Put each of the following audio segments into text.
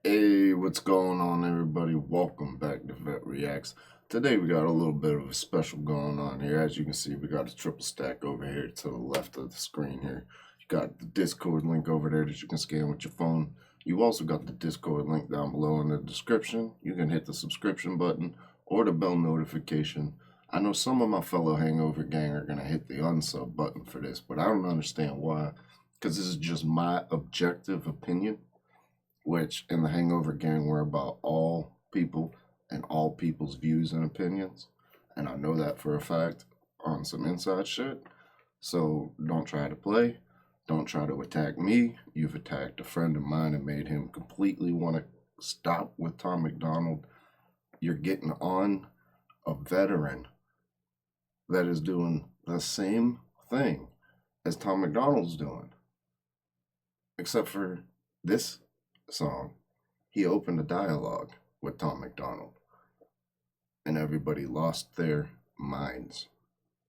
Hey, what's going on, everybody? Welcome back to v3tReacts. Today we got a little bit of a special going on here. As you can see, we got a triple stack over here to the left of the screen here. You got the Discord link over there that you can scan with your phone. You also got the Discord link down below in the description. You can hit the subscription button or the bell notification. I know some of my fellow Hangover gang are going to hit the unsub button for this, but I don't understand why, because this is just my objective opinion, which in the Hangover gang, we're about all people and all people's views and opinions. And I know that for a fact on some inside shit. So don't try to play. Don't try to attack me. You've attacked a friend of mine and made him completely want to stop with Tom Macdonald. You're getting on a veteran that is doing the same thing as Tom Macdonald's doing. Except for this song, he opened a dialogue with Tom Macdonald, and everybody lost their minds.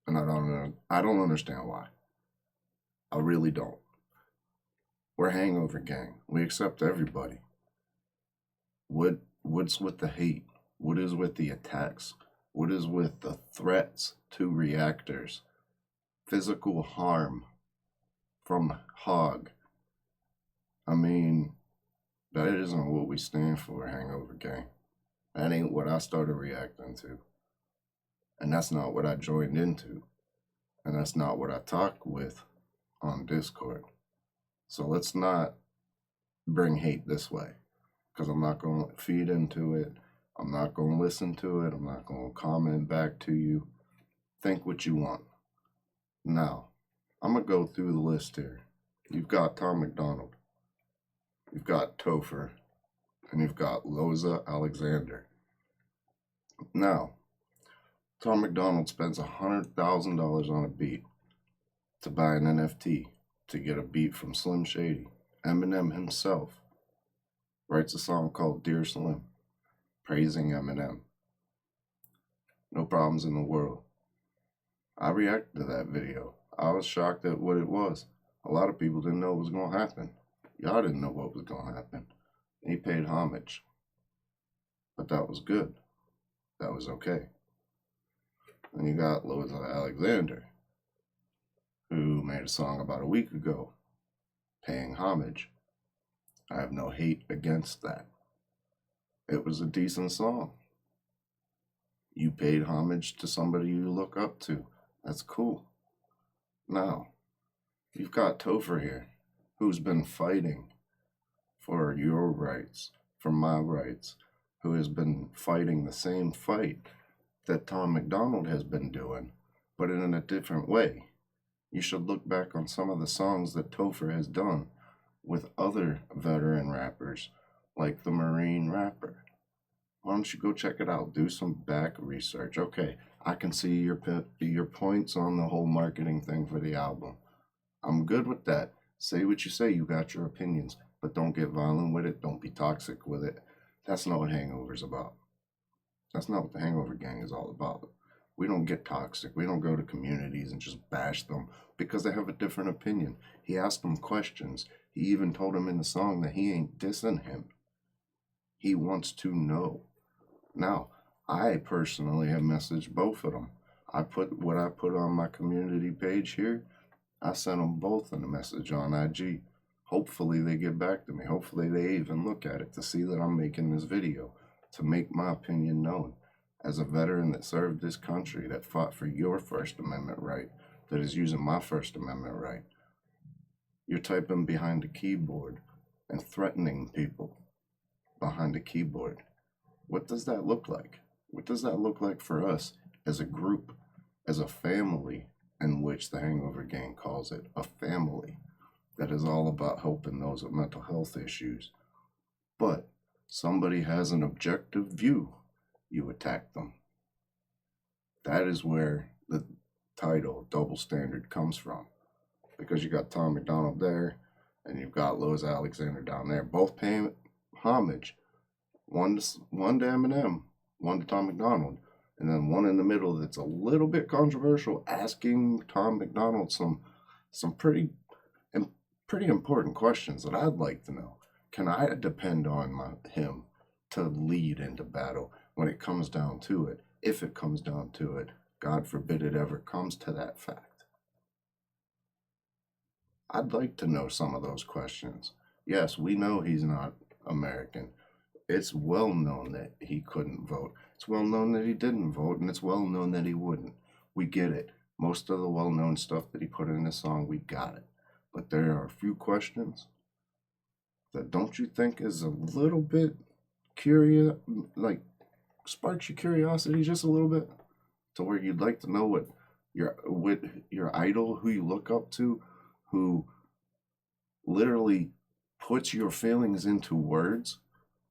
And I don't understand why. I really don't. We're Hangover gang. We accept everybody. What's with the hate? What is with the attacks? What is with the threats to reactors? Physical harm from Hog. I mean, that isn't what we stand for, Hangover gang. That ain't what I started reacting to. And that's not what I joined into. And that's not what I talk with on Discord. So let's not bring hate this way. Because I'm not going to feed into it. I'm not going to listen to it. I'm not going to comment back to you. Think what you want. Now, I'm going to go through the list here. You've got Tom Macdonald. You've got Topher, and you've got Loza Alexander. Now, Tom Macdonald spends $100,000 on a beat to buy an NFT to get a beat from Slim Shady. Eminem himself writes a song called Dear Slim, praising Eminem. No problems in the world. I reacted to that video. I was shocked at what it was. A lot of people didn't know what was going to happen. Y'all didn't know what was going to happen. He paid homage. But that was good. That was okay. And you got Loza Alexander, who made a song about a week ago, paying homage. I have no hate against that. It was a decent song. You paid homage to somebody you look up to. That's cool. Now, you've got Topher here, who's been fighting for your rights, for my rights, who has been fighting the same fight that Tom Macdonald has been doing, but in a different way. You should look back on some of the songs that Topher has done with other veteran rappers, like the Marine rapper. Why don't you go check it out? Do some back research. Okay, I can see your points on the whole marketing thing for the album. I'm good with that. Say what you say, you got your opinions, but don't get violent with it, don't be toxic with it. That's not what Hangover's about. That's not what the Hangover gang is all about. We don't get toxic. We don't go to communities and just bash them because they have a different opinion. He asked them questions. He even told him in the song that he ain't dissing him. He wants to know. Now, I personally have messaged both of them. I put on my community page here. I sent them both in a message on IG. Hopefully they get back to me. Hopefully they even look at it to see that I'm making this video, to make my opinion known. As a veteran that served this country, that fought for your First Amendment right, that is using my First Amendment right. You're typing behind a keyboard and threatening people behind a keyboard. What does that look like? What does that look like for us as a group, as a family, in which the Hangover gang calls it a family that is all about helping those with mental health issues? But somebody has an objective view, you attack them. That is where the title Double Standard comes from, because you got Tom Macdonald there and you've got Loza Alexander down there, both paying homage, one to Eminem, one to Tom Macdonald, and then one in the middle that's a little bit controversial, asking Tom Macdonald some pretty important questions that I'd like to know. Can I depend on him to lead into battle when it comes down to it? If it comes down to it, God forbid it ever comes to that fact. I'd like to know some of those questions. Yes, we know he's not American. It's well known that he couldn't vote. It's well known that he didn't vote, and it's well known that he wouldn't. We get it. Most of the well known stuff that he put in this song, we got it. But there are a few questions that don't you think is a little bit curious, like sparks your curiosity just a little bit, to where you'd like to know what your idol, who you look up to, who literally puts your feelings into words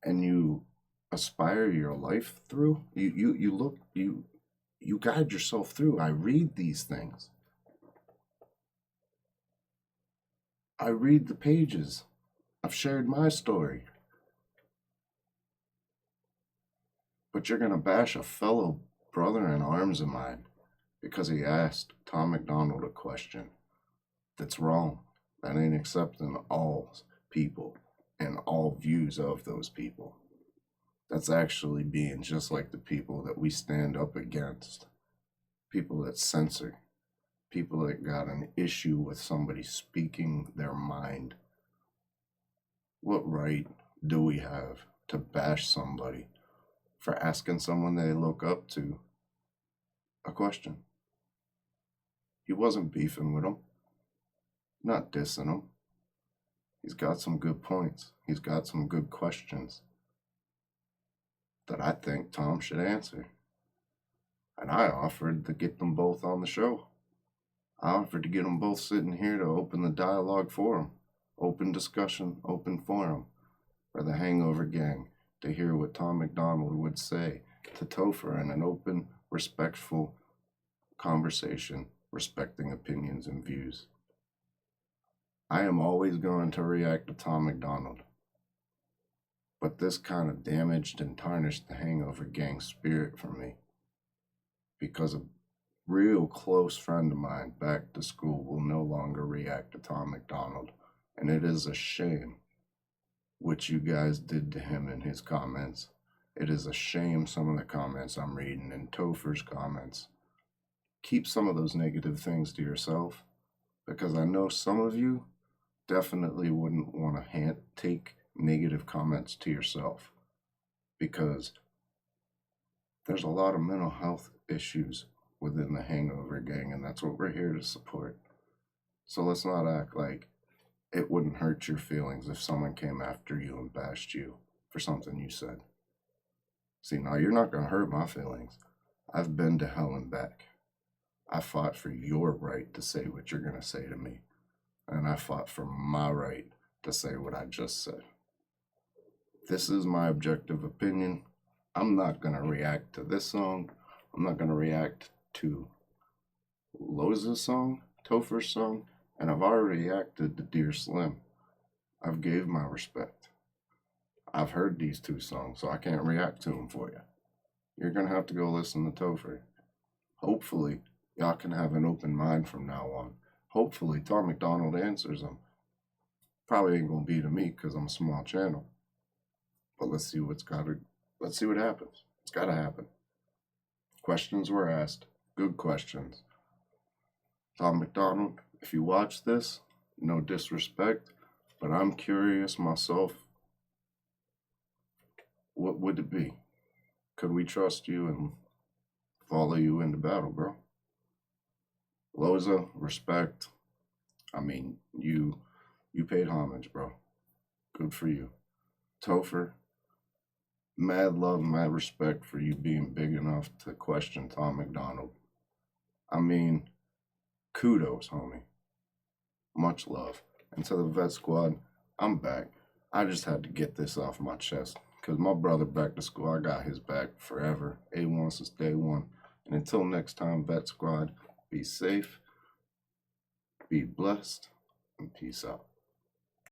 and you aspire your life through. You guide yourself through. I read these things. I read the pages. I've shared my story. But you're gonna bash a fellow brother in arms of mine because he asked Tom Macdonald a question that's wrong. That ain't accepting all people and all views of those people. That's actually being just like the people that we stand up against. People that censor. People that got an issue with somebody speaking their mind. What right do we have to bash somebody for asking someone they look up to a question? He wasn't beefing with him, not dissing him. He's got some good points. He's got some good questions that I think Tom should answer. And I offered to get them both on the show. I offered to get them both sitting here to open the dialogue forum, open discussion, open forum for the Hangover Gang to hear what Tom Macdonald would say to Topher in an open, respectful conversation, respecting opinions and views. I am always going to react to Tom Macdonald. But this kind of damaged and tarnished the Hangover Gang spirit for me. Because a real close friend of mine back to school will no longer react to Tom Macdonald. And it is a shame what you guys did to him in his comments. It is a shame some of the comments I'm reading and Topher's comments. Keep some of those negative things to yourself, because I know some of you definitely wouldn't want to take negative comments to yourself, because there's a lot of mental health issues within the Hangover Gang, and that's what we're here to support. So let's not act like it wouldn't hurt your feelings if someone came after you and bashed you for something you said. See, now you're not going to hurt my feelings. I've been to hell and back. I fought for your right to say what you're going to say to me. And I fought for my right to say what I just said. This is my objective opinion. I'm not going to react to this song. I'm not going to react to Loza's song, Topher's song, and I've already reacted to Dear Slim. I've gave my respect. I've heard these two songs, so I can't react to them for you. You're going to have to go listen to Topher. Hopefully, y'all can have an open mind from now on. Hopefully, Tom Macdonald answers them. Probably ain't going to be to me because I'm a small channel. But let's see what happens. It's got to happen. Questions were asked. Good questions. Tom Macdonald, if you watch this, no disrespect, but I'm curious myself. What would it be? Could we trust you and follow you into battle, bro? Loza, respect. I mean, you paid homage, bro. Good for you. Topher, mad love, mad respect for you being big enough to question Tom Macdonald. I mean, kudos, homie. Much love. And to the Vet Squad, I'm back. I just had to get this off my chest, because my brother back to school, I got his back forever. A1 since day one. And until next time, Vet Squad, be safe, be blessed, and peace out.